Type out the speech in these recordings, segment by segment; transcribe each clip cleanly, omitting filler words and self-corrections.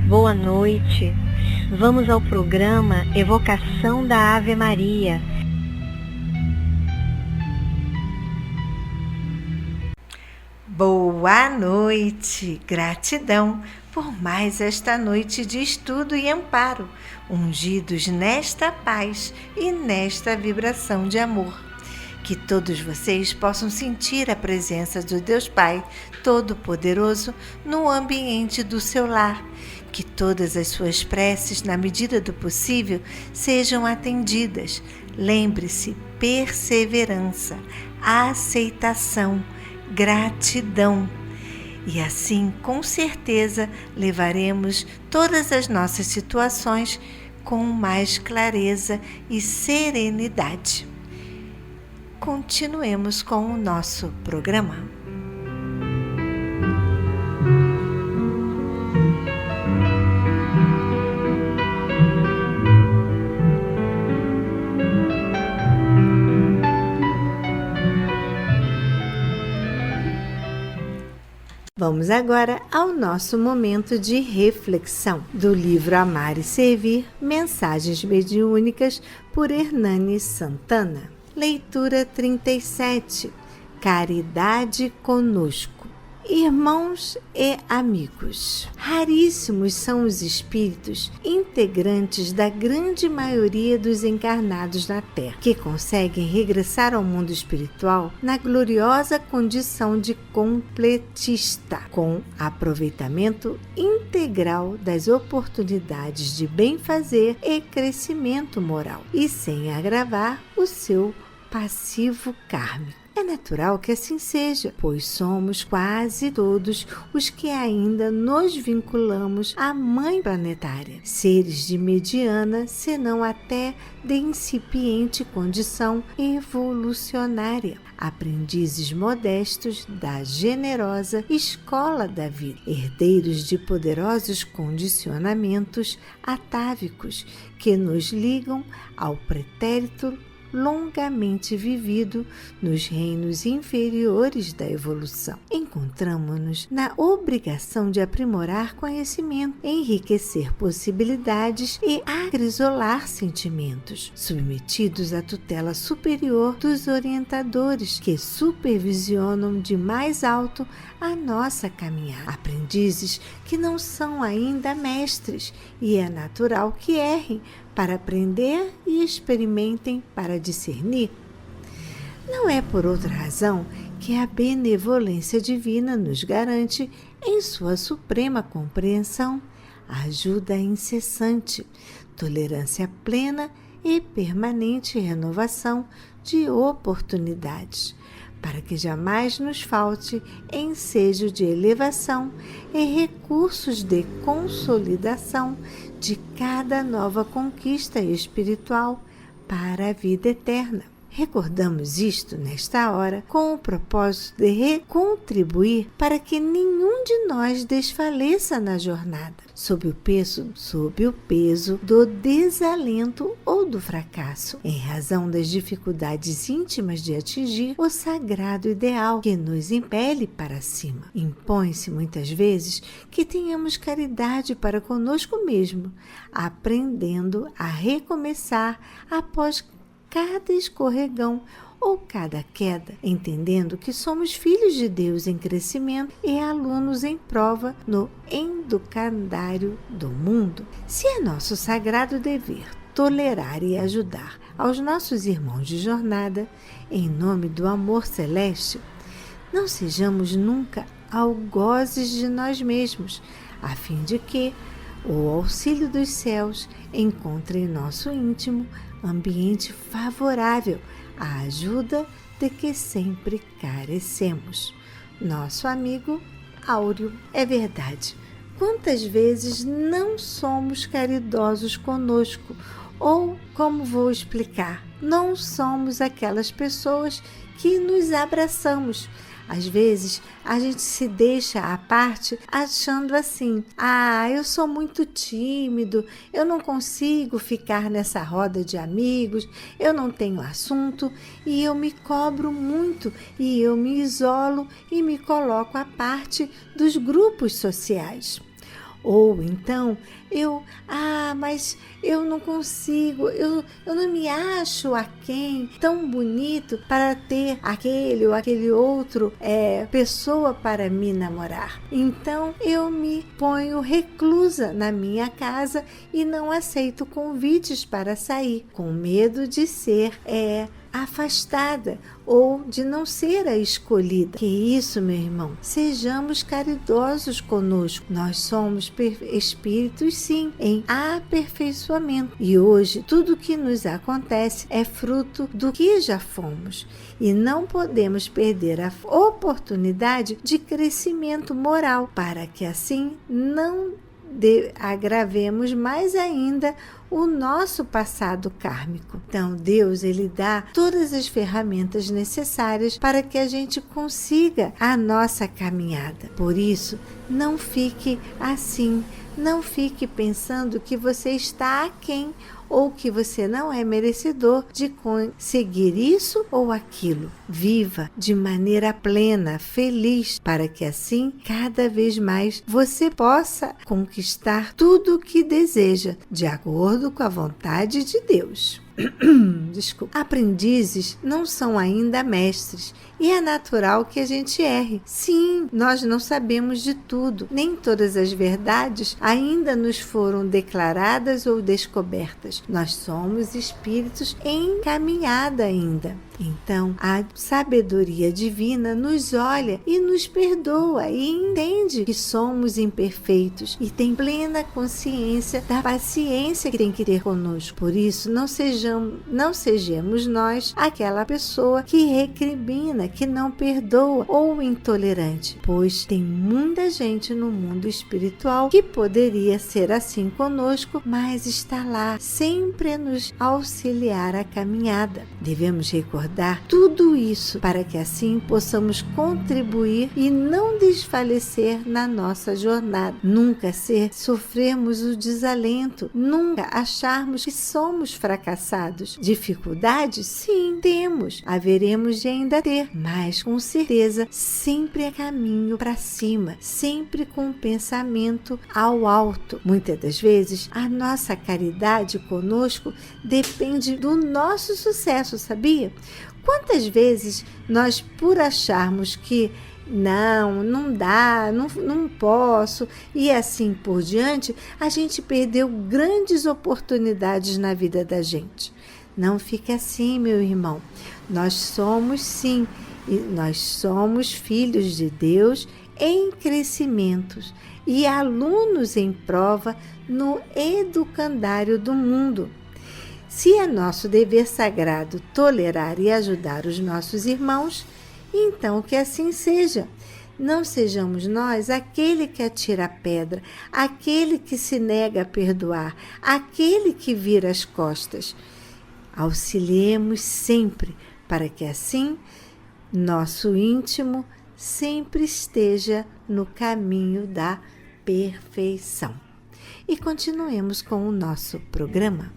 Boa noite. Vamos ao programa Evocação da Ave Maria. Boa noite. Gratidão por mais esta noite de estudo e amparo, ungidos nesta paz e nesta vibração de amor. Que todos vocês possam sentir a presença do Deus Pai Todo-Poderoso no ambiente do seu lar. Que todas as suas preces, na medida do possível, sejam atendidas. Lembre-se, perseverança, aceitação, gratidão. E assim, com certeza, levaremos todas as nossas situações com mais clareza e serenidade. Continuemos com o nosso programa. Vamos agora ao nosso momento de reflexão do livro Amar e Servir, Mensagens Mediúnicas, por Hernani Santana. Leitura 37. Caridade conosco. Irmãos e amigos, raríssimos são os espíritos integrantes da grande maioria dos encarnados na Terra, que conseguem regressar ao mundo espiritual na gloriosa condição de completista, com aproveitamento integral das oportunidades de bem-fazer e crescimento moral, e sem agravar o seu passivo kármico. É natural que assim seja, pois somos quase todos os que ainda nos vinculamos à Mãe Planetária, seres de mediana, senão até de incipiente condição evolucionária, aprendizes modestos da generosa escola da vida, herdeiros de poderosos condicionamentos atávicos que nos ligam ao pretérito longamente vivido nos reinos inferiores da evolução. Encontramo-nos na obrigação de aprimorar conhecimento, enriquecer possibilidades e acrisolar sentimentos, submetidos à tutela superior dos orientadores que supervisionam de mais alto a nossa caminhada. Aprendizes que não são ainda mestres, e é natural que errem para aprender e experimentem para discernir. Não é por outra razão que a benevolência divina nos garante, em sua suprema compreensão, ajuda incessante, tolerância plena e permanente renovação de oportunidades, para que jamais nos falte ensejo de elevação e recursos de consolidação de cada nova conquista espiritual para a vida eterna. Recordamos isto nesta hora com o propósito de contribuir para que nenhum de nós desfaleça na jornada, sob o peso do desalento ou do fracasso, em razão das dificuldades íntimas de atingir o sagrado ideal que nos impele para cima. Impõe-se muitas vezes que tenhamos caridade para conosco mesmo, aprendendo a recomeçar após cada escorregão ou cada queda, entendendo que somos filhos de Deus em crescimento e alunos em prova no educandário do mundo. Se é nosso sagrado dever tolerar e ajudar aos nossos irmãos de jornada, em nome do amor celeste, não sejamos nunca algozes de nós mesmos, a fim de que o auxílio dos céus encontre em nosso íntimo ambiente favorável à ajuda de que sempre carecemos. Nosso amigo Áureo. É verdade. Quantas vezes não somos caridosos conosco? Ou, como vou explicar, não somos aquelas pessoas que nos abraçamos. Às vezes, a gente se deixa à parte achando assim: eu sou muito tímido, eu não consigo ficar nessa roda de amigos, eu não tenho assunto, e eu me cobro muito, e eu me isolo e me coloco à parte dos grupos sociais. Ou então, mas eu não consigo, eu não me acho aquém tão bonito para ter aquele ou aquele outro pessoa para me namorar. Então eu me ponho reclusa na minha casa e não aceito convites para sair, com medo de ser afastada ou de não ser a escolhida. Que isso, meu irmão? Sejamos caridosos conosco. Nós somos espíritos, sim, em aperfeiçoamento. E hoje, tudo que nos acontece é fruto do que já fomos. E não podemos perder a oportunidade de crescimento moral, para que assim não agravemos mais ainda o nosso passado kármico. Então, Deus, Ele dá todas as ferramentas necessárias para que a gente consiga a nossa caminhada. Por isso, não fique assim, não fique pensando que você está aquém ou que você não é merecedor de conseguir isso ou aquilo. Viva de maneira plena, feliz, para que assim, cada vez mais, você possa conquistar tudo o que deseja, de acordo com a vontade de Deus. Desculpa. Aprendizes não são ainda mestres, e é natural que a gente erre. Sim, nós não sabemos de tudo, nem todas as verdades ainda nos foram declaradas ou descobertas. Nós somos espíritos em caminhada ainda. Então, a sabedoria divina nos olha e nos perdoa e entende que somos imperfeitos e tem plena consciência da paciência que tem que ter conosco. Por isso, não sejamos nós aquela pessoa que recrimina, que não perdoa ou intolerante, pois tem muita gente no mundo espiritual que poderia ser assim conosco, mas está lá sempre a nos auxiliar a caminhada. Devemos recordar tudo isso para que assim possamos contribuir e não desfalecer na nossa jornada. Nunca sofrermos o desalento, nunca acharmos que somos fracassados. Dificuldades? Sim, temos. Haveremos de ainda ter, mas com certeza sempre é caminho para cima, sempre com o pensamento ao alto. Muitas das vezes a nossa caridade conosco depende do nosso sucesso, sabia? Quantas vezes nós, por acharmos que não dá, não posso, e assim por diante, a gente perdeu grandes oportunidades na vida da gente. Não fique assim, meu irmão. Nós somos, sim, nós somos filhos de Deus em crescimentos e alunos em prova no educandário do mundo. Se é nosso dever sagrado tolerar e ajudar os nossos irmãos, então que assim seja. Não sejamos nós aquele que atira a pedra, aquele que se nega a perdoar, aquele que vira as costas. Auxiliemos sempre, para que assim nosso íntimo sempre esteja no caminho da perfeição. E continuemos com o nosso programa.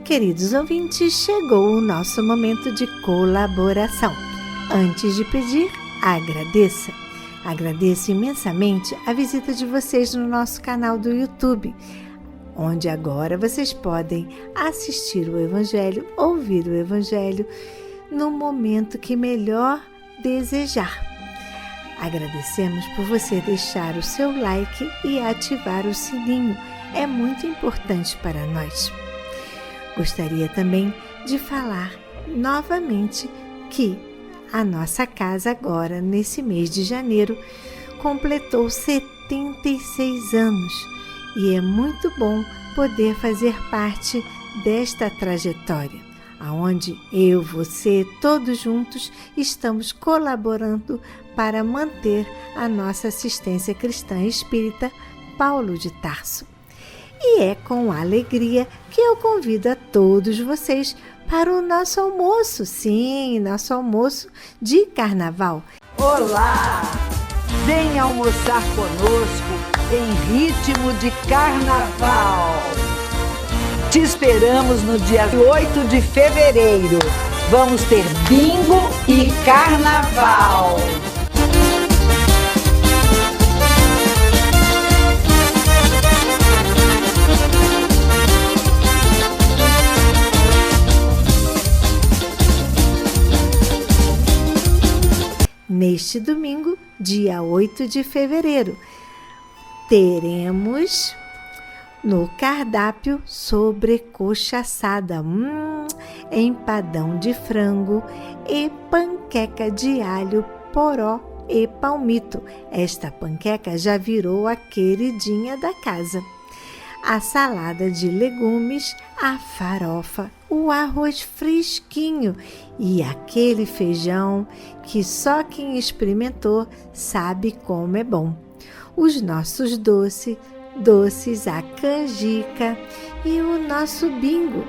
Queridos ouvintes, chegou o nosso momento de colaboração. Antes de pedir, agradeça. Agradeço imensamente a visita de vocês no nosso canal do YouTube, onde agora vocês podem assistir o Evangelho, ouvir o Evangelho no momento que melhor desejar. Agradecemos por você deixar o seu like e ativar o sininho. É muito importante para nós. Gostaria também de falar novamente que a nossa casa agora, nesse mês de janeiro, completou 76 anos e é muito bom poder fazer parte desta trajetória. onde eu, você, todos juntos estamos colaborando para manter a nossa assistência cristã espírita Paulo de Tarso. E é com alegria que eu convido a todos vocês para o nosso almoço, sim, nosso almoço de carnaval. Olá! Venha almoçar conosco em ritmo de carnaval. Te esperamos no dia 8 de fevereiro. Vamos ter bingo e carnaval. Neste domingo, dia 8 de fevereiro, teremos no cardápio sobrecoxa assada, empadão de frango e panqueca de alho, poró e palmito. Esta panqueca já virou a queridinha da casa. A salada de legumes, a farofa, o arroz fresquinho e aquele feijão que só quem experimentou sabe como é bom. Os nossos doces, a canjica e o nosso bingo.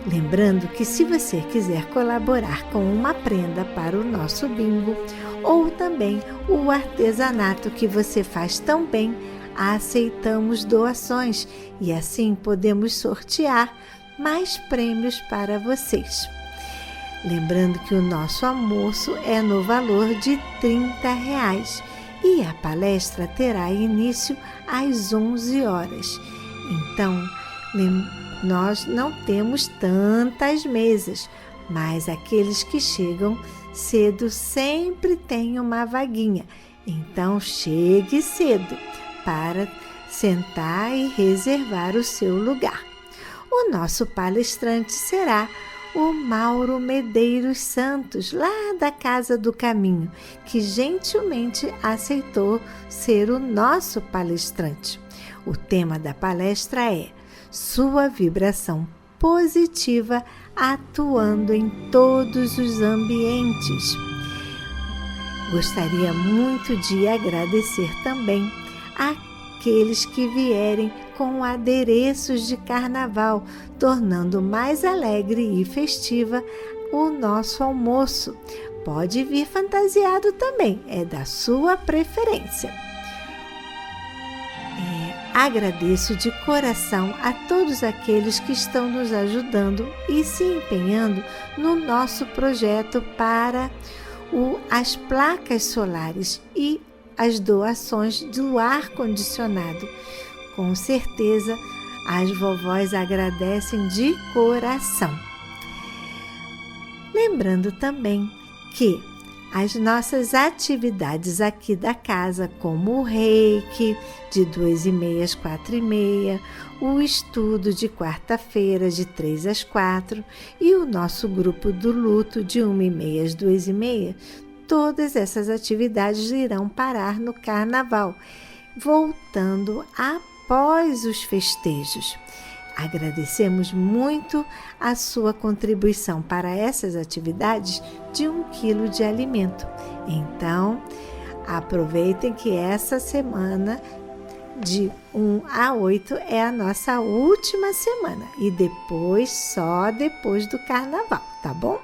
Lembrando que se você quiser colaborar com uma prenda para o nosso bingo ou também o artesanato que você faz tão bem, aceitamos doações e assim podemos sortear mais prêmios para vocês. Lembrando que o nosso almoço é no valor de R$30 e a palestra terá início às 11 horas. Então, nós não temos tantas mesas, mas aqueles que chegam cedo sempre têm uma vaguinha. Então, chegue cedo para sentar e reservar o seu lugar. O nosso palestrante será o Mauro Medeiros Santos, lá da Casa do Caminho, que gentilmente aceitou ser o nosso palestrante. O tema da palestra é Sua Vibração Positiva Atuando em Todos os Ambientes. Gostaria muito de agradecer também aqueles que vierem com adereços de carnaval, tornando mais alegre e festiva o nosso almoço. Pode vir fantasiado também, é da sua preferência. Agradeço de coração a todos aqueles que estão nos ajudando e se empenhando no nosso projeto para as placas solares e as doações do ar-condicionado. Com certeza, as vovós agradecem de coração. Lembrando também que as nossas atividades aqui da casa, como o reiki, de 2h30 às 4h30, o estudo de quarta-feira, de 3 às 4, e o nosso grupo do luto, de 1h30 às 2h30, todas essas atividades irão parar no carnaval, voltando após os festejos. Agradecemos muito a sua contribuição para essas atividades de 1 quilo de alimento. Então, aproveitem que essa semana de 1 a 8 é a nossa última semana e depois, só depois do carnaval, tá bom?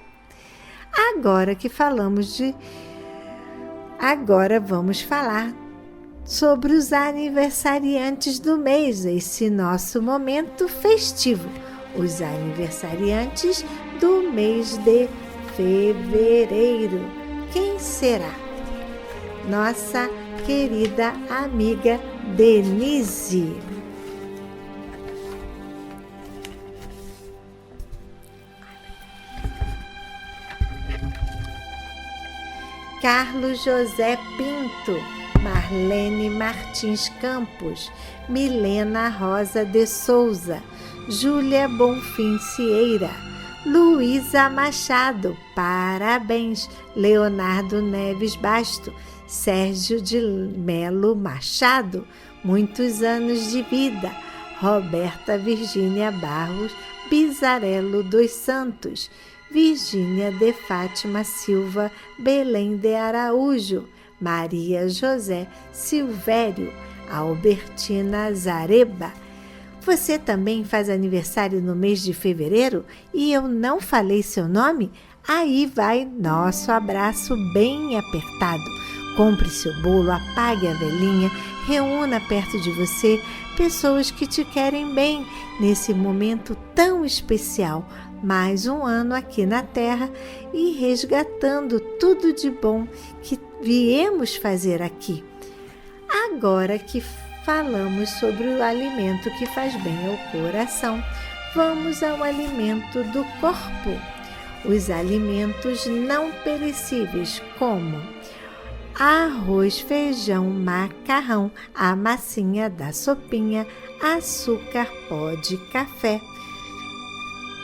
Agora vamos falar sobre os aniversariantes do mês, esse nosso momento festivo. Os aniversariantes do mês de fevereiro. Quem será? Nossa querida amiga Denise. Carlos José Pinto, Marlene Martins Campos, Milena Rosa de Souza, Júlia Bonfim Cieira, Luísa Machado, parabéns, Leonardo Neves Basto, Sérgio de Melo Machado, muitos anos de vida, Roberta Virgínia Barros, Bizarello dos Santos, Virgínia de Fátima Silva Belém de Araújo, Maria José Silvério, Albertina Zareba. Você também faz aniversário no mês de fevereiro e eu não falei seu nome? Aí vai nosso abraço bem apertado. Compre seu bolo, apague a velinha, reúna perto de você pessoas que te querem bem nesse momento tão especial. Mais um ano aqui na Terra e resgatando tudo de bom que viemos fazer aqui. Agora que falamos sobre o alimento que faz bem ao coração, vamos ao alimento do corpo. Os alimentos não perecíveis como arroz, feijão, macarrão, a massinha da sopinha, açúcar, pó de café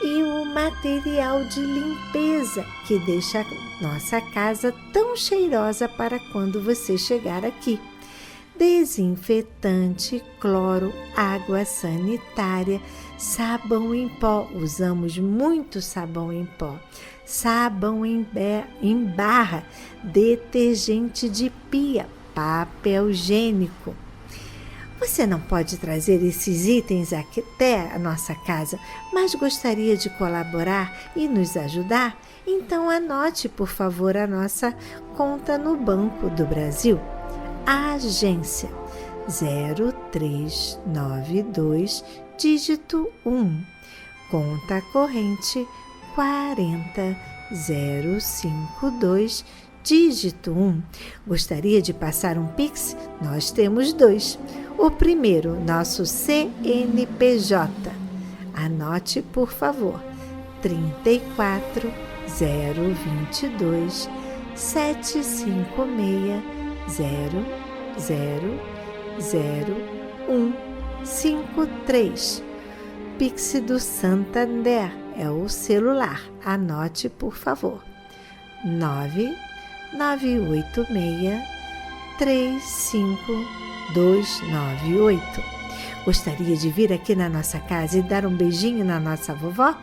e o material de limpeza que deixa nossa casa tão cheirosa para quando você chegar aqui. Desinfetante, cloro, água sanitária, sabão em pó, usamos muito sabão em pó, sabão em barra, detergente de pia, papel higiênico. Você não pode trazer esses itens aqui até a nossa casa, mas gostaria de colaborar e nos ajudar? Então anote, por favor, a nossa conta no Banco do Brasil. A agência 0392, dígito 1, conta corrente 40052, dígito 1. Gostaria de passar um Pix? Nós temos 2. O primeiro, nosso CNPJ. Anote, por favor, 34022 756 0000153. Pix do Santander é o celular. Anote, por favor. 9986 35298. Gostaria de vir aqui na nossa casa e dar um beijinho na nossa vovó?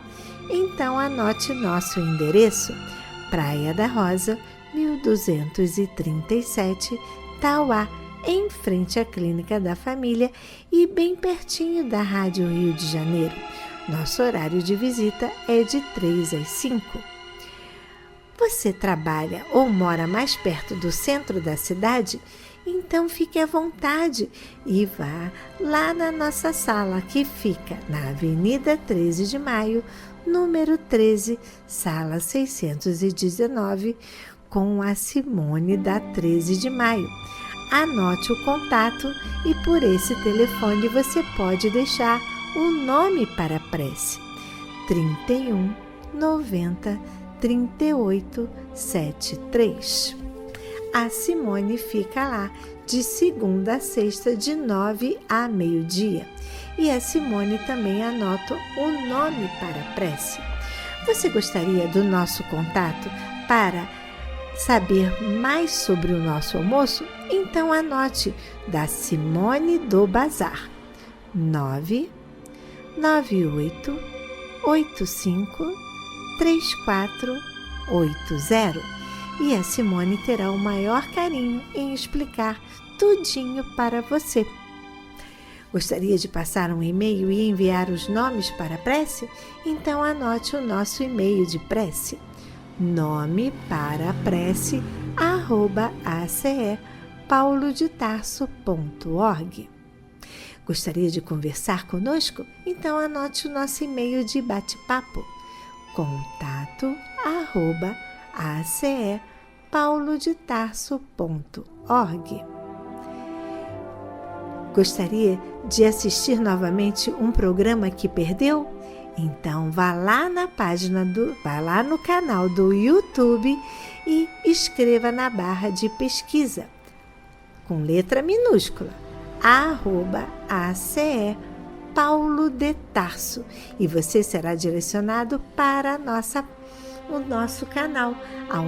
Então anote nosso endereço: Praia da Rosa, 1237, Tauá, em frente à Clínica da Família e bem pertinho da Rádio Rio de Janeiro. Nosso horário de visita é de 3 às 5. Você trabalha ou mora mais perto do centro da cidade? Então fique à vontade e vá lá na nossa sala, que fica na Avenida 13 de Maio, número 13, sala 619, com a Simone da 13 de Maio. Anote o contato e por esse telefone você pode deixar um nome para a prece: 31 90 38 73. A Simone fica lá de segunda a sexta, de 9 a meio-dia. E a Simone também anota o nome para a prece. Você gostaria do nosso contato para saber mais sobre o nosso almoço? Então anote: da Simone do Bazar, 998 85 3480. E a Simone terá o maior carinho em explicar tudinho para você. Gostaria de passar um e-mail e enviar os nomes para a prece? Então anote o nosso e-mail de prece: nomeparaprece@acepaulodetarso.org. Gostaria de conversar conosco? Então anote o nosso e-mail de bate-papo: contato@acepaulodetarso.org. Gostaria de assistir novamente um programa que perdeu? Então vá lá no canal do YouTube e escreva na barra de pesquisa, com letra minúscula, @ACE Paulo de Tarso, e você será direcionado para o nosso canal,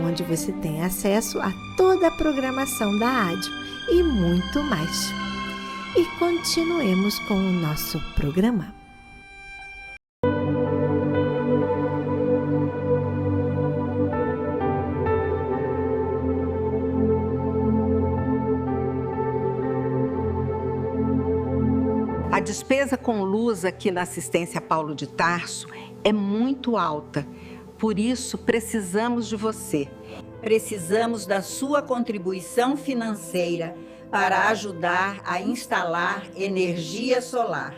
onde você tem acesso a toda a programação da rádio e muito mais. E continuemos com o nosso programa. A despesa com luz aqui na assistência Paulo de Tarso é muito alta. Por isso, precisamos de você. Precisamos da sua contribuição financeira para ajudar a instalar energia solar.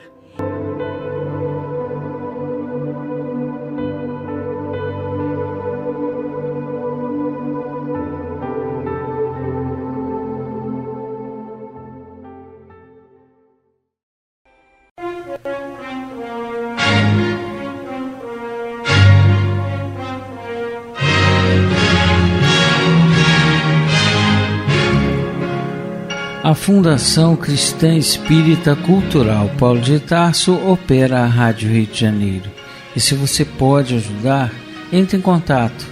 A Fundação Cristã Espírita Cultural Paulo de Tarso opera a Rádio Rio de Janeiro. E se você pode ajudar, entre em contato.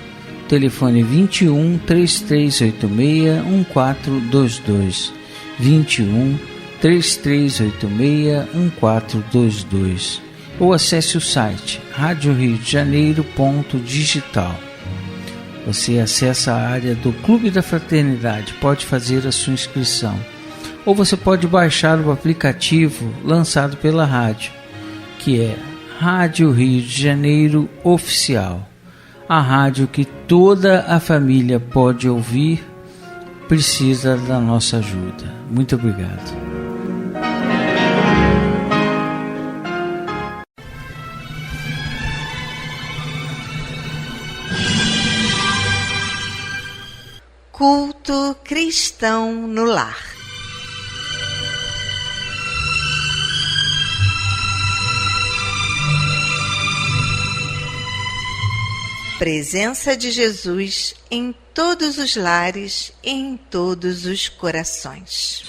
Telefone 21 3386 1422. 21 3386 1422. Ou acesse o site radioriodejaneiro.digital. Você acessa a área do Clube da Fraternidade, pode fazer a sua inscrição. Ou você pode baixar o aplicativo lançado pela rádio, que é Rádio Rio de Janeiro Oficial. A rádio que toda a família pode ouvir, precisa da nossa ajuda. Muito obrigado. Culto cristão no lar. Presença de Jesus em todos os lares e em todos os corações.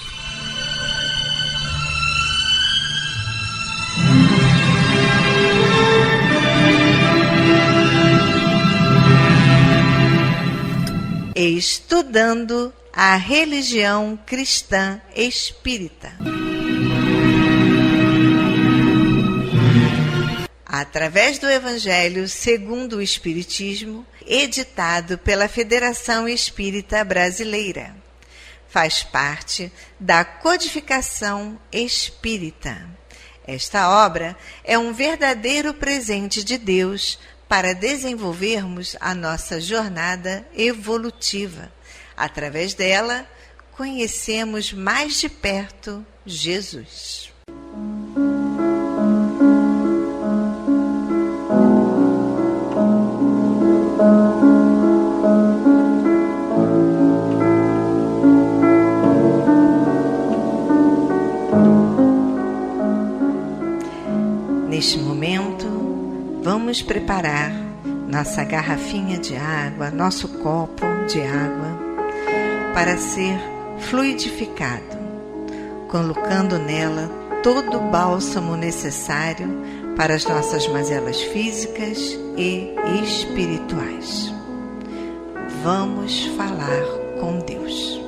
Estudando a religião cristã espírita. Através do Evangelho segundo o Espiritismo, editado pela Federação Espírita Brasileira. Faz parte da Codificação Espírita. Esta obra é um verdadeiro presente de Deus para desenvolvermos a nossa jornada evolutiva. Através dela, conhecemos mais de perto Jesus. Neste momento, vamos preparar nossa garrafinha de água, nosso copo de água, para ser fluidificado, colocando nela todo o bálsamo necessário para as nossas mazelas físicas e espirituais. Vamos falar com Deus.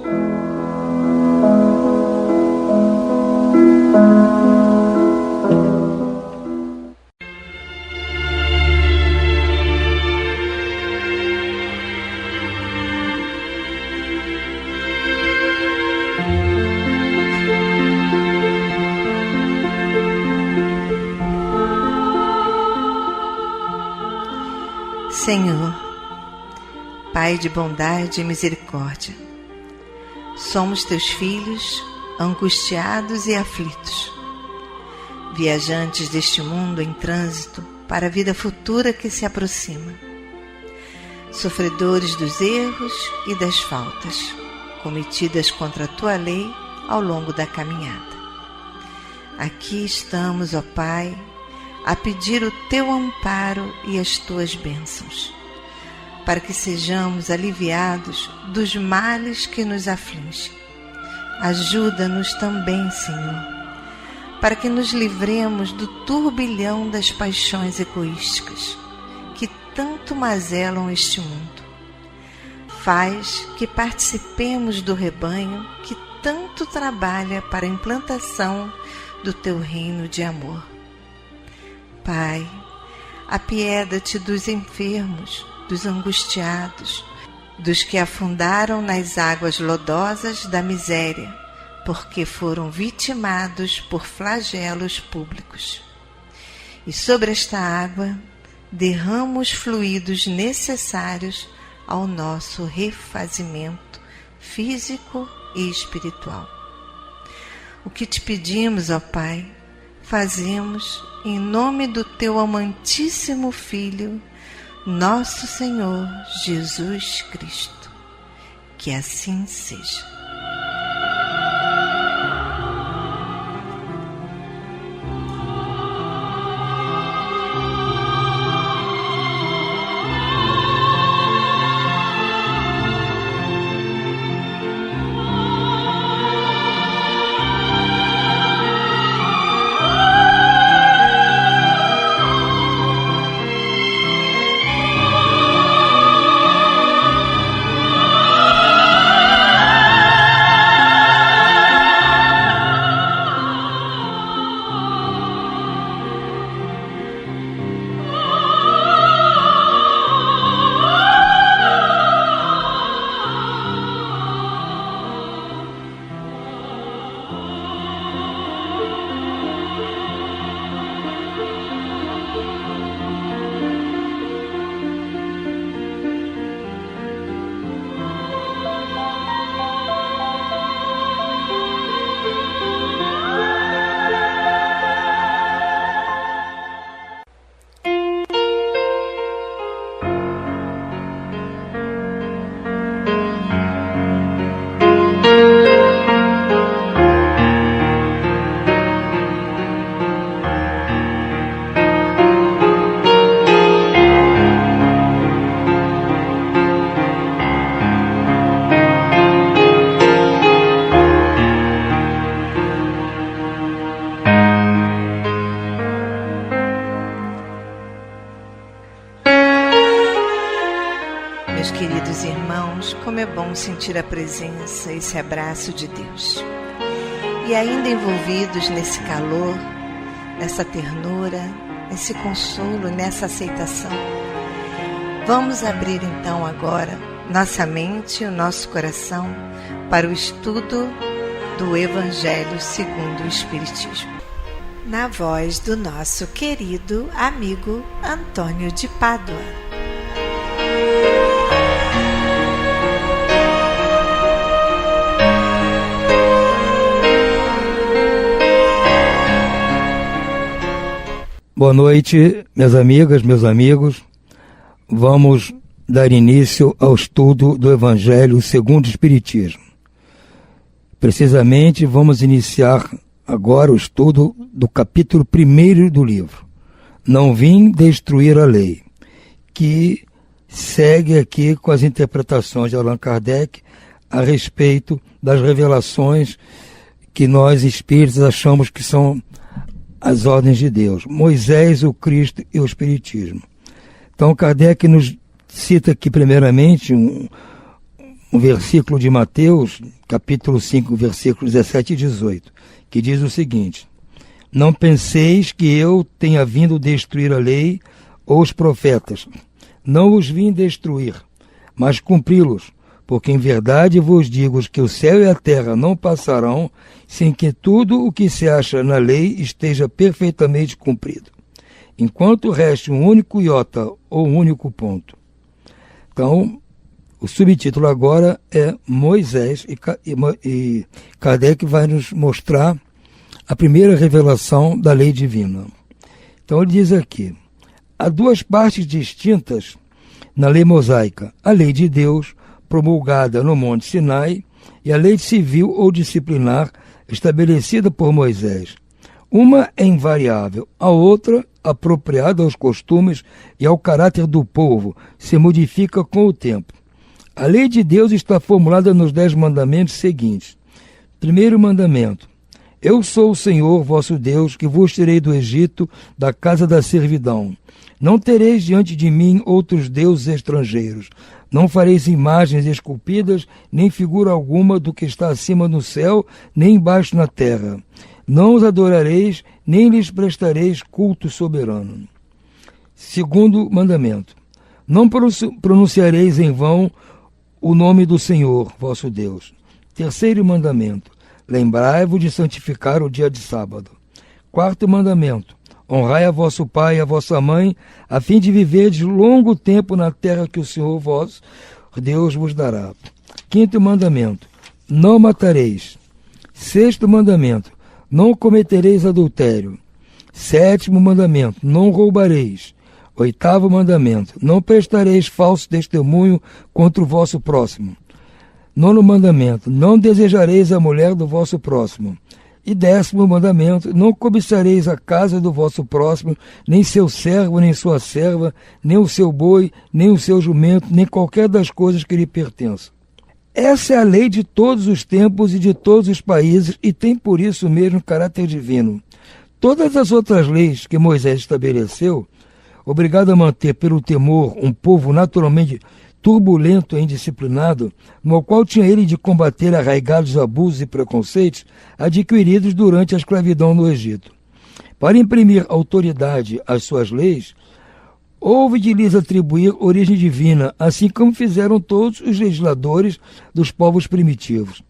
Senhor, Pai de bondade e misericórdia, somos teus filhos, angustiados e aflitos, viajantes deste mundo em trânsito para a vida futura que se aproxima, sofredores dos erros e das faltas cometidas contra a tua lei ao longo da caminhada. Aqui estamos, ó Pai, a pedir o teu amparo e as tuas bênçãos, para que sejamos aliviados dos males que nos afligem. Ajuda-nos também, Senhor, para que nos livremos do turbilhão das paixões egoísticas que tanto mazelam este mundo. Faz que participemos do rebanho que tanto trabalha para a implantação do teu reino de amor. Pai, apieda-te dos enfermos, dos angustiados, dos que afundaram nas águas lodosas da miséria, porque foram vitimados por flagelos públicos. E sobre esta água derrama os fluidos necessários ao nosso refazimento físico e espiritual. O que te pedimos, ó Pai, fazemos em nome do teu amantíssimo Filho, nosso Senhor Jesus Cristo. Que assim seja. Meus queridos irmãos, como é bom sentir a presença, esse abraço de Deus. E ainda envolvidos nesse calor, nessa ternura, nesse consolo, nessa aceitação, vamos abrir então agora nossa mente e o nosso coração para o estudo do Evangelho segundo o Espiritismo, na voz do nosso querido amigo Antônio de Pádua. Boa noite, minhas amigas, meus amigos. Vamos dar início ao estudo do Evangelho segundo o Espiritismo. Precisamente, vamos iniciar agora o estudo do capítulo 1º do livro. Não vim destruir a lei, que segue aqui com as interpretações de Allan Kardec a respeito das revelações que nós espíritas achamos que são as ordens de Deus, Moisés, o Cristo e o Espiritismo. Então Kardec nos cita aqui primeiramente um versículo de Mateus, capítulo 5, versículos 17 e 18, que diz o seguinte: não penseis que eu tenha vindo destruir a lei ou os profetas. Não os vim destruir, mas cumpri-los. Porque em verdade vos digo que o céu e a terra não passarão sem que tudo o que se acha na lei esteja perfeitamente cumprido, enquanto reste um único iota ou um único ponto. Então, o subtítulo agora é Moisés, e Kardec vai nos mostrar a primeira revelação da lei divina. Então ele diz aqui: há duas partes distintas na lei mosaica, a lei de Deus, promulgada no Monte Sinai, e a lei civil ou disciplinar estabelecida por Moisés. Uma é invariável, a outra, apropriada aos costumes e ao caráter do povo, se modifica com o tempo. A lei de Deus está formulada nos 10 mandamentos seguintes. Primeiro mandamento: eu sou o Senhor vosso Deus, que vos tirei do Egito, da casa da servidão. Não tereis diante de mim outros deuses estrangeiros. Não fareis imagens esculpidas, nem figura alguma do que está acima no céu, nem embaixo na terra. Não os adorareis, nem lhes prestareis culto soberano. Segundo mandamento: não pronunciareis em vão o nome do Senhor, vosso Deus. Terceiro mandamento: Lembrai-vos de santificar o dia de sábado. 4º mandamento: honrai a vosso pai e a vossa mãe, a fim de viverdes longo tempo na terra que o Senhor vosso Deus vos dará. 5º mandamento: não matareis. 6º mandamento: não cometereis adultério. 7º mandamento: não roubareis. 8º mandamento: não prestareis falso testemunho contra o vosso próximo. 9º mandamento: não desejareis a mulher do vosso próximo. E 10º mandamento: não cobiçareis a casa do vosso próximo, nem seu servo, nem sua serva, nem o seu boi, nem o seu jumento, nem qualquer das coisas que lhe pertençam. Essa é a lei de todos os tempos e de todos os países, e tem por isso mesmo caráter divino. Todas as outras leis que Moisés estabeleceu, obrigado a manter pelo temor um povo naturalmente turbulento e indisciplinado, no qual tinha ele de combater arraigados abusos e preconceitos adquiridos durante a escravidão no Egito. Para imprimir autoridade às suas leis, houve de lhes atribuir origem divina, assim como fizeram todos os legisladores dos povos primitivos.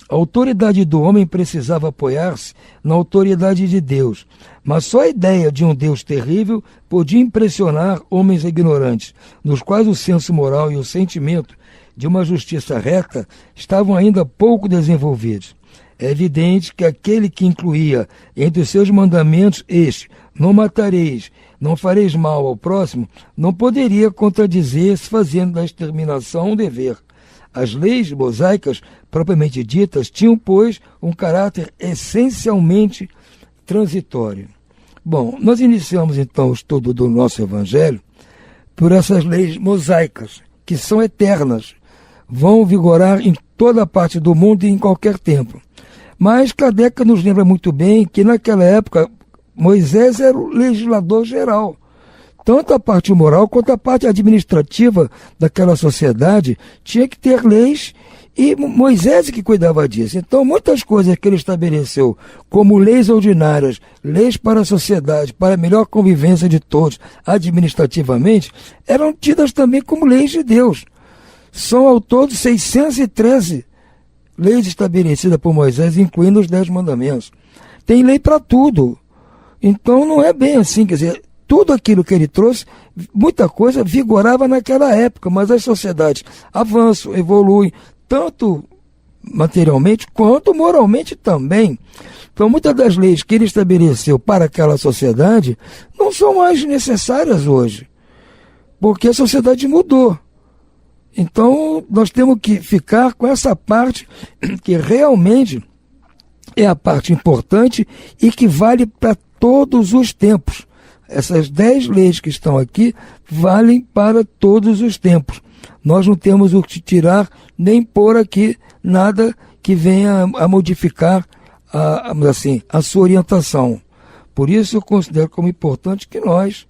A autoridade do homem precisava apoiar-se na autoridade de Deus, mas só a ideia de um Deus terrível podia impressionar homens ignorantes, nos quais o senso moral e o sentimento de uma justiça reta estavam ainda pouco desenvolvidos. É evidente que aquele que incluía entre os seus mandamentos este: não matareis, não fareis mal ao próximo, não poderia contradizer-se fazendo da exterminação um dever. As leis mosaicas, propriamente ditas, tinham, pois, um caráter essencialmente transitório. Bom, nós iniciamos então o estudo do nosso Evangelho por essas leis mosaicas, que são eternas, vão vigorar em toda a parte do mundo e em qualquer tempo. Mas Kardec nos lembra muito bem que naquela época Moisés era o legislador geral. Tanto a parte moral quanto a parte administrativa daquela sociedade tinha que ter leis, e Moisés que cuidava disso. Então, muitas coisas que ele estabeleceu como leis ordinárias, leis para a sociedade, para a melhor convivência de todos administrativamente, eram tidas também como leis de Deus. São ao todo 613 leis estabelecidas por Moisés, incluindo os 10 mandamentos. Tem lei para tudo. Então, não é bem assim, quer dizer, tudo aquilo que ele trouxe, muita coisa vigorava naquela época, mas as sociedades avançam, evoluem, tanto materialmente quanto moralmente também. Então, muitas das leis que ele estabeleceu para aquela sociedade não são mais necessárias hoje, porque a sociedade mudou. Então, nós temos que ficar com essa parte que realmente é a parte importante e que vale para todos os tempos. Essas 10 leis que estão aqui valem para todos os tempos. Nós não temos o que tirar nem pôr aqui nada que venha a modificar a sua orientação. Por isso eu considero como importante que nós,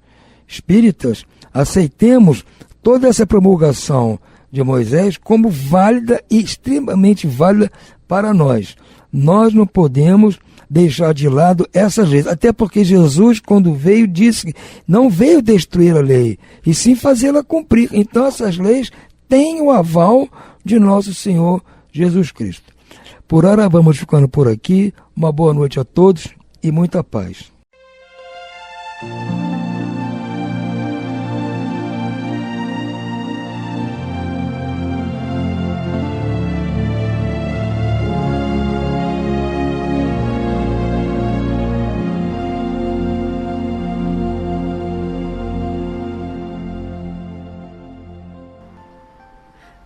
espíritas, aceitemos toda essa promulgação de Moisés como válida e extremamente válida para nós. Nós não podemos deixar de lado essas leis, até porque Jesus, quando veio, disse que não veio destruir a lei, e sim fazê-la cumprir. Então essas leis têm o aval de nosso Senhor Jesus Cristo. Por hora vamos ficando por aqui. Uma boa noite a todos e muita paz.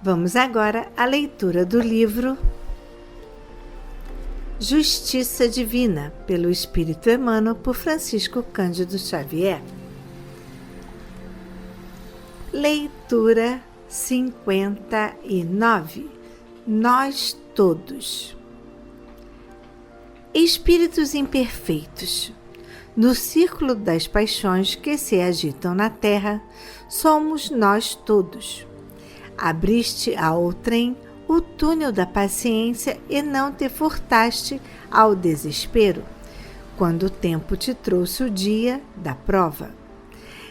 Vamos agora à leitura do livro Justiça Divina, pelo Espírito Emmanuel, por Francisco Cândido Xavier. Leitura 59. Nós todos. Espíritos imperfeitos. No círculo das paixões que se agitam na terra, somos nós todos. Abriste ao outrem o túnel da paciência e não te furtaste ao desespero, quando o tempo te trouxe o dia da prova.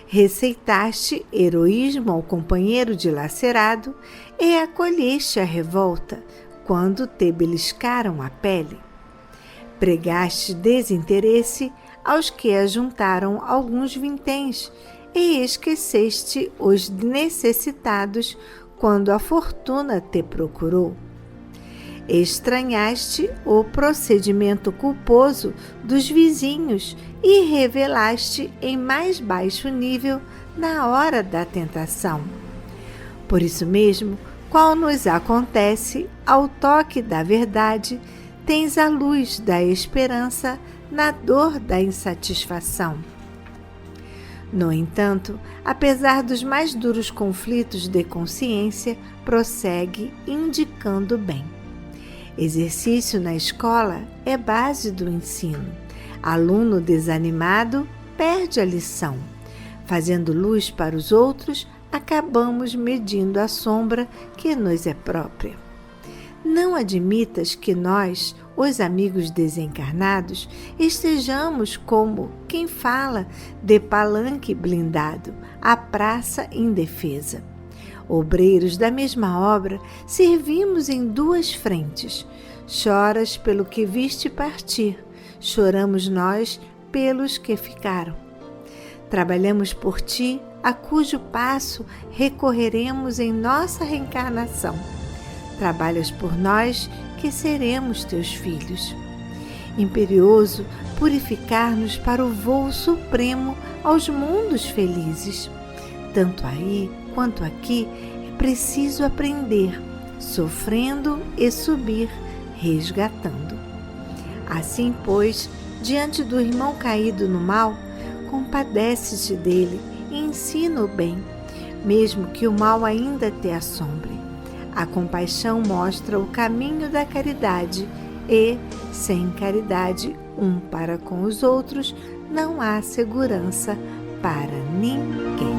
Receitaste heroísmo ao companheiro dilacerado e acolheste a revolta, quando te beliscaram a pele. Pregaste desinteresse aos que ajuntaram alguns vinténs e esqueceste os necessitados quando a fortuna te procurou. Estranhaste o procedimento culposo dos vizinhos e revelaste em mais baixo nível na hora da tentação. Por isso mesmo, qual nos acontece ao toque da verdade, tens a luz da esperança na dor da insatisfação. No entanto, apesar dos mais duros conflitos de consciência, prossegue indicando bem. Exercício na escola é base do ensino. Aluno desanimado perde a lição. Fazendo luz para os outros, acabamos medindo a sombra que nos é própria. Não admitas que nós, os amigos desencarnados, estejamos como quem fala de palanque blindado, à praça indefesa. Obreiros da mesma obra, servimos em duas frentes. Choras pelo que viste partir, choramos nós pelos que ficaram. Trabalhamos por ti, a cujo passo recorreremos em nossa reencarnação. Trabalhas por nós, que seremos teus filhos. Imperioso purificar-nos para o voo supremo aos mundos felizes. Tanto aí quanto aqui é preciso aprender, sofrendo e subir, resgatando. Assim, pois, diante do irmão caído no mal, compadece-te dele e ensina o bem, mesmo que o mal ainda te assombre. A compaixão mostra o caminho da caridade e, sem caridade um para com os outros, não há segurança para ninguém.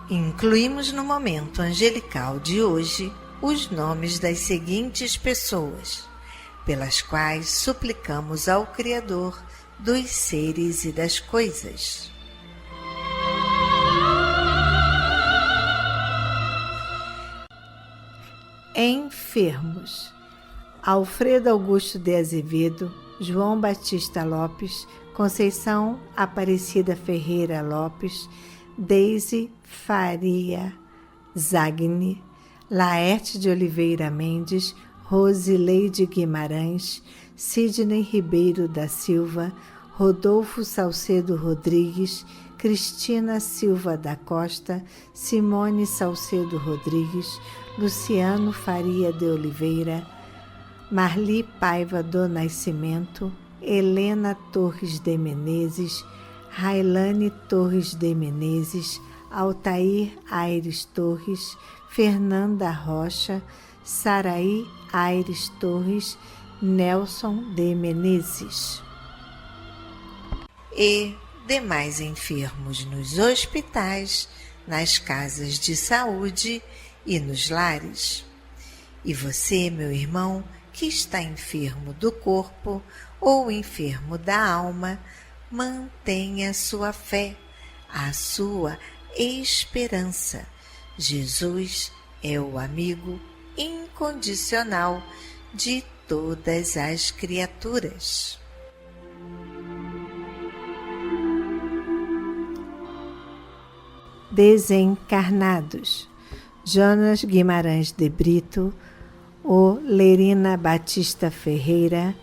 Incluímos no momento angelical de hoje os nomes das seguintes pessoas, pelas quais suplicamos ao Criador dos seres e das coisas. Enfermos: Alfredo Augusto de Azevedo, João Batista Lopes, Conceição Aparecida Ferreira Lopes, Deise Faria Zagni, Laerte de Oliveira Mendes, Rosileide Guimarães, Sidney Ribeiro da Silva, Rodolfo Salcedo Rodrigues, Cristina Silva da Costa, Simone Salcedo Rodrigues, Luciano Faria de Oliveira, Marli Paiva do Nascimento, Helena Torres de Menezes, Railane Torres de Menezes, Altair Aires Torres, Fernanda Rocha, Saraí Aires Torres, Nelson de Menezes. E demais enfermos nos hospitais, nas casas de saúde e nos lares. E você, meu irmão, que está enfermo do corpo ou enfermo da alma, mantenha a sua fé, a sua esperança. Jesus é o amigo incondicional de todas as criaturas. Desencarnados: Jonas Guimarães de Brito, Lerina Batista Ferreira,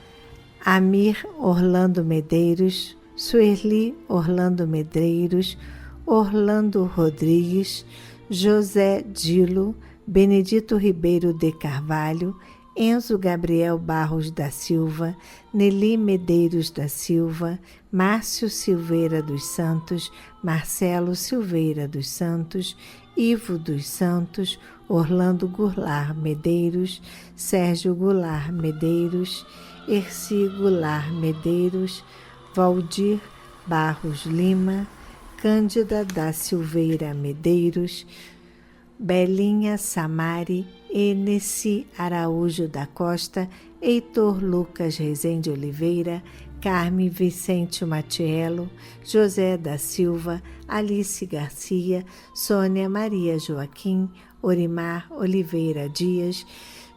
Amir Orlando Medeiros, Suerli Orlando Medeiros, Orlando Rodrigues, José Dilo, Benedito Ribeiro de Carvalho, Enzo Gabriel Barros da Silva, Nelly Medeiros da Silva, Márcio Silveira dos Santos, Marcelo Silveira dos Santos, Ivo dos Santos, Orlando Goulart Medeiros, Sérgio Goulart Medeiros, Erci Goulart Medeiros, Valdir Barros Lima, Cândida da Silveira Medeiros, Belinha Samari, Enesi Araújo da Costa, Heitor Lucas Rezende Oliveira, Carme Vicente Matiello, José da Silva, Alice Garcia, Sônia Maria Joaquim, Orimar Oliveira Dias,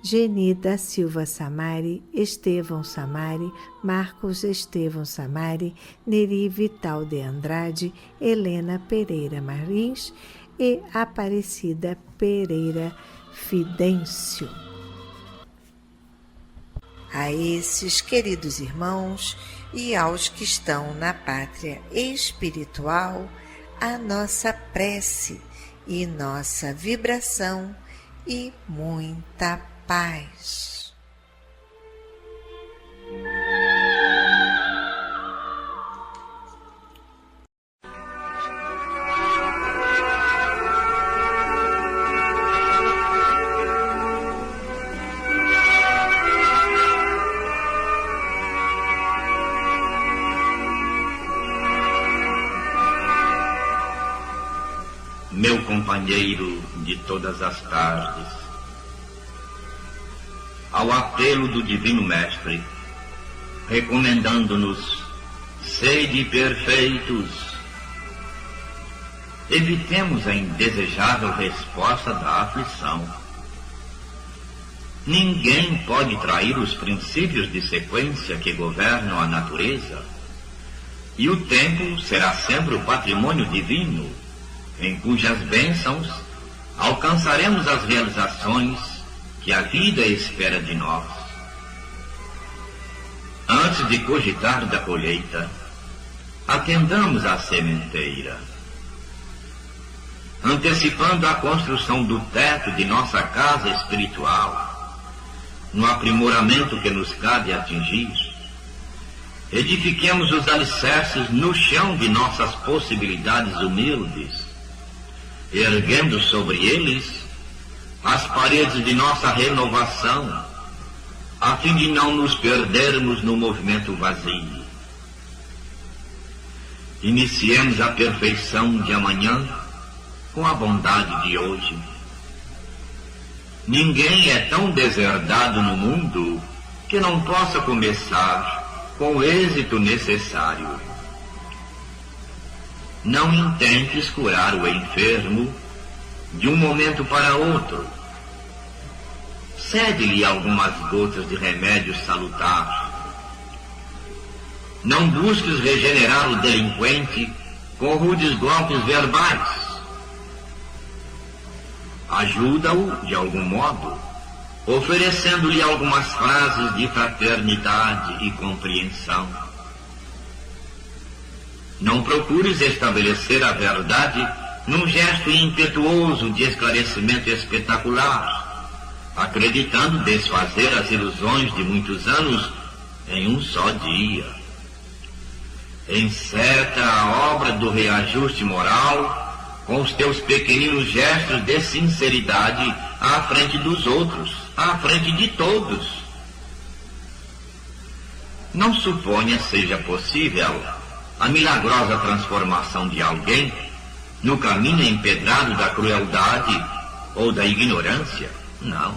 Geni da Silva Samari, Estevão Samari, Marcos Estevão Samari, Neri Vital de Andrade, Helena Pereira Marins e Aparecida Pereira Fidêncio. A esses queridos irmãos e aos que estão na pátria espiritual, a nossa prece e nossa vibração e muita paz. Meu companheiro de todas as tardes, ao apelo do Divino Mestre, recomendando-nos: sede perfeitos, evitemos a indesejável resposta da aflição. Ninguém pode trair os princípios de sequência que governam a natureza, e o tempo será sempre o patrimônio divino, em cujas bênçãos alcançaremos as realizações que a vida espera de nós. Antes de cogitar da colheita, atendamos à sementeira. Antecipando a construção do teto de nossa casa espiritual, no aprimoramento que nos cabe atingir, edifiquemos os alicerces no chão de nossas possibilidades humildes, erguendo sobre eles as paredes de nossa renovação, a fim de não nos perdermos no movimento vazio. Iniciemos a perfeição de amanhã com a bondade de hoje. Ninguém é tão deserdado no mundo que não possa começar com o êxito necessário. Não intentes curar o enfermo de um momento para outro. Cede-lhe algumas gotas de remédio salutar. Não busques regenerar o delinquente com rudes golpes verbais. Ajuda-o de algum modo, oferecendo-lhe algumas frases de fraternidade e compreensão. Não procures estabelecer a verdade num gesto impetuoso de esclarecimento espetacular, acreditando desfazer as ilusões de muitos anos em um só dia. Encerta a obra do reajuste moral com os teus pequeninos gestos de sinceridade à frente dos outros, à frente de todos. Não suponha seja possível a milagrosa transformação de alguém no caminho empedrado da crueldade ou da ignorância. Não.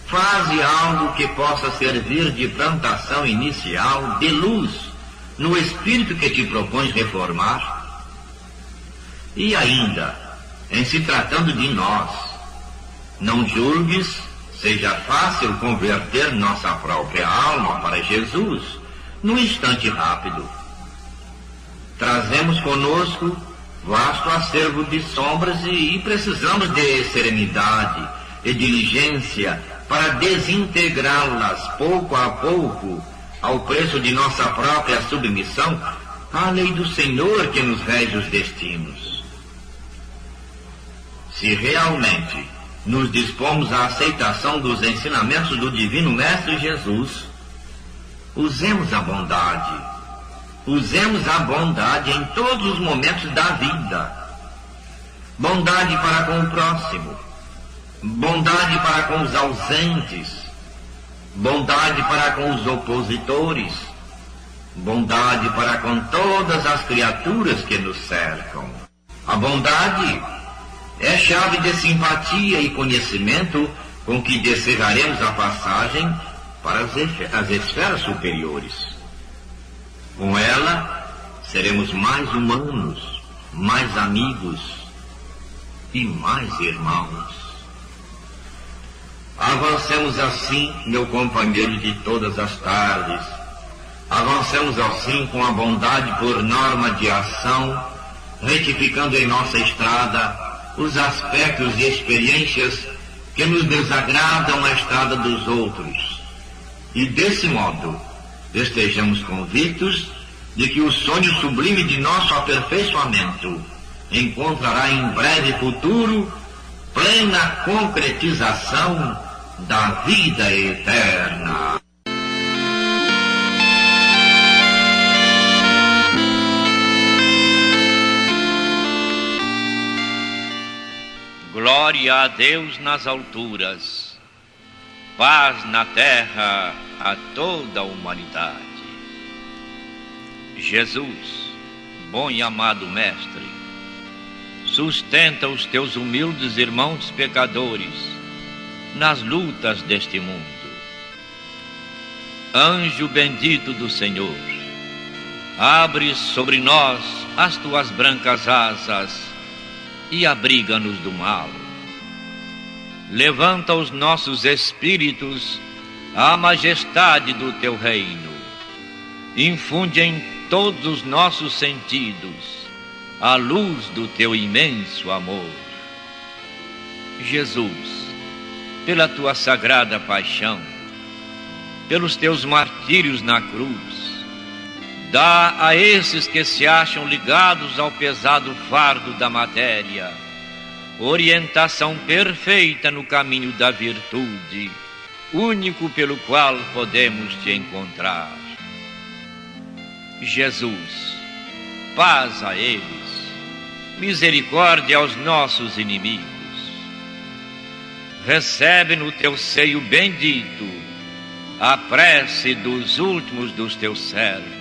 Faze algo que possa servir de plantação inicial de luz no espírito que te propões reformar. E ainda, em se tratando de nós, não julgues seja fácil converter nossa própria alma para Jesus num instante rápido. Trazemos conosco vasto acervo de sombras e precisamos de serenidade e diligência para desintegrá-las pouco a pouco ao preço de nossa própria submissão à lei do Senhor que nos rege os destinos. Se realmente nos dispomos à aceitação dos ensinamentos do Divino Mestre Jesus, usemos a bondade. Usemos a bondade em todos os momentos da vida. Bondade para com o próximo. Bondade para com os ausentes. Bondade para com os opositores. bondade para com todas as criaturas que nos cercam. A bondade é chave de simpatia e conhecimento com que descerraremos a passagem para as esferas superiores. Com ela, seremos mais humanos, mais amigos e mais irmãos. Avancemos assim, meu companheiro de todas as tardes. Avancemos assim com a bondade por norma de ação, retificando em nossa estrada os aspectos e experiências que nos desagradam na estrada dos outros. E desse modo, estejamos convictos de que o sonho sublime de nosso aperfeiçoamento encontrará em breve futuro plena concretização da vida eterna. Glória a Deus nas alturas, paz na terra a toda a humanidade. Jesus, bom e amado Mestre, sustenta os teus humildes irmãos pecadores nas lutas deste mundo. Anjo bendito do Senhor, abre sobre nós as tuas brancas asas e abriga-nos do mal. Levanta os nossos espíritos à majestade do teu reino. Infunde em todos os nossos sentidos a luz do teu imenso amor. Jesus, pela tua sagrada paixão, pelos teus martírios na cruz, dá a esses que se acham ligados ao pesado fardo da matéria orientação perfeita no caminho da virtude, único pelo qual podemos te encontrar. Jesus, paz a eles, misericórdia aos nossos inimigos. Recebe no teu seio bendito a prece dos últimos dos teus servos.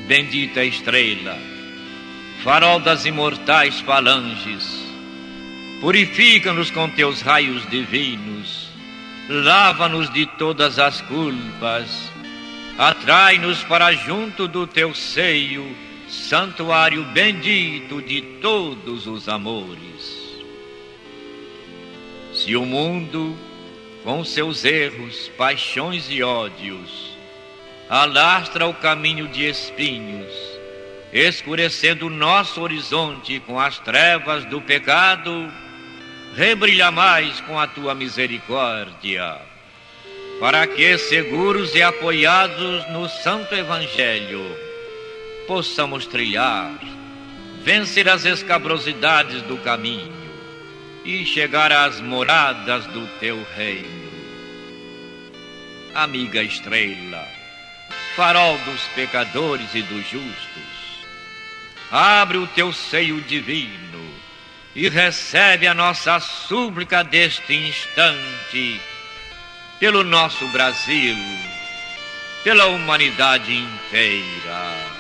Bendita estrela, farol das imortais falanges, purifica-nos com teus raios divinos, lava-nos de todas as culpas, atrai-nos para junto do teu seio, santuário bendito de todos os amores. Se o mundo, com seus erros, paixões e ódios, alastra o caminho de espinhos, escurecendo o nosso horizonte com as trevas do pecado, rebrilha mais com a tua misericórdia, para que, seguros e apoiados no Santo Evangelho, possamos trilhar, vencer as escabrosidades do caminho e chegar às moradas do teu reino. Amiga estrela, farol dos pecadores e dos justos, abre o teu seio divino e recebe a nossa súplica deste instante pelo nosso Brasil, pela humanidade inteira.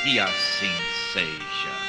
Que assim seja.